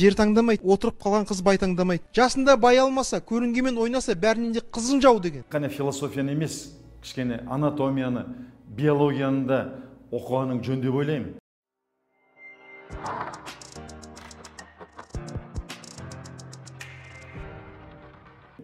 Жер таңдамайды, отырып қалған қыз бай таңдамайды. Жасында бай алмаса, көрінгенмен ойнаса, бәрінен де қызын жау деген. Қане философияны емес, кішкене анатомияны, биологияны да оқығаның жөн деп ойлаймын.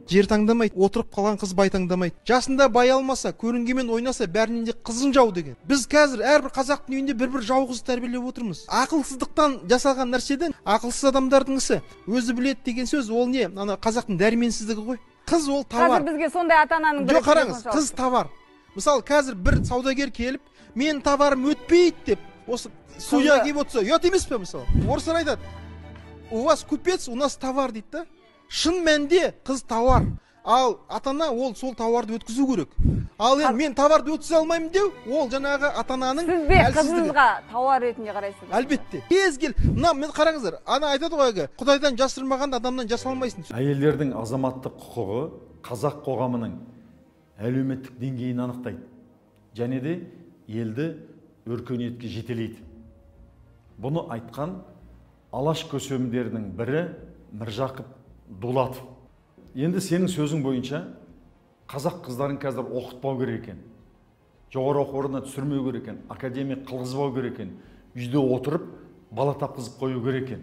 Жер таңдамайды, отырып қалған қыз бай таңдамайды. Жасында бай алмаса, көрінгенмен ойнаса, бәрінен де қызын жау деген. Біз қазір әрбір қазақтың үйінде бір жау қыз тәрбиелеп отырмыз. Ақылсыздықтан жасалған нәрседен ақылсыз адамдардың ісі. Өзі біледі деген сөз, ол не? Ана қазақтың дәрменсіздігі ғой. Қыз ол товар. Қазір бізге сондай ата-ананың бірі. Жоқ, қараңыз, қыз товар. Мысалы, қазір бір саудагер келіп, мен товарым өтпейді деп, осы судья келіп отырса, ұят емес пе мысалы? Орыстар айтады, у вас купец, у нас товар дейді да. Шын мәнде қыз товар. Ал ата-ана ол сол товарды өткізу керек. Ал енді мен товарды өткізе алмаймын деу, ол жаңағы ата-ананың әлсіздігі. Сіз де қызыңызға товар ретінде қарайсыз. Әлбетте. Мына мен қараңыздар, ана айтады ғой, Құдайдан жасырмағанды адамнан жасалмайсың. Әйелдердің азаматтық құқығы қазақ қоғамының әлеуметтік деңгейін анықтайды. Және де елді өркениетке жетелейді. Бұны айтқан алаш көсемдерінің бірі Міржақып Дулатов. Енді сенің сөзің бойынша қазақ қыздарын қазір оқытпау керек екен. Жоғары оқу орнына түсірмеу керек екен. Академия қылғызбау керек екен. Үйде отырып бала тапқызып қою керек екен.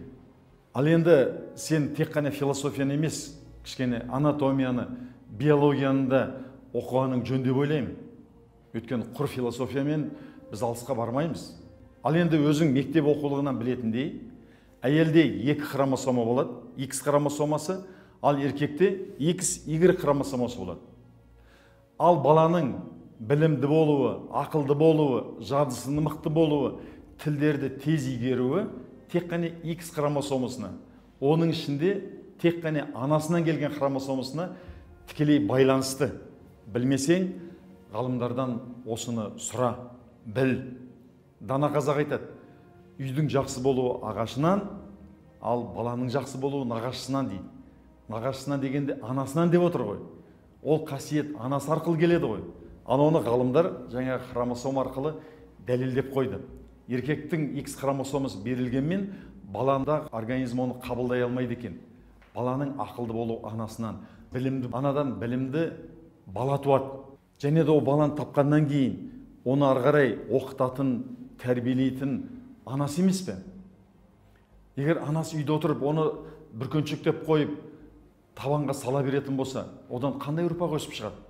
Ал енді сен тек қана философияны емес, кішкене анатомияны, биологияны да оқығаның жөн деп ойлаймын. Өйткені құр философиямен біз алысқа бармаймыз. Ал енді өзің мектеп оқулығынан білетіндей, әйелде 2 хромосома болады, X хромосомасы, ал еркекте XY хромосомасы болады. Ал баланың білімді болуы, ақылды болуы, жадысының мықты болуы, тілдерді тез игеруі тек қана X хромосомасына, оның ішінде тек қана анасынан келген хромосомасына тікелей байланысты. Білмесең, ғалымдардан осыны сұра, біл. Дана қазақ айтады, үйдің жақсы болуы ағашынан, ал баланың жақсы болуы нағашысынан дейді. Нағашысынан дегенде анасынан деп отыр ғой. Ол қасиет анасы арқылы келеді ғой. Ал оны ғалымдар жаңа хромосом арқылы дәлелдеп қойды. Еркектің X хромосомасы берілгенмен, баланда организм оны қабылдай алмайды екен. Баланың ақылды болуы анасынан, білімді анадан білімді бала туады. Және де ол баланы тапқаннан кейін, оны ары қарай оқытатын, тәрбиелейтін анасы емес пе? Егер анасы үйде отырып, оны бүркеншектеп қойып, табанға сала беретін болса, одан қандай ұрпақ өсіп шығады?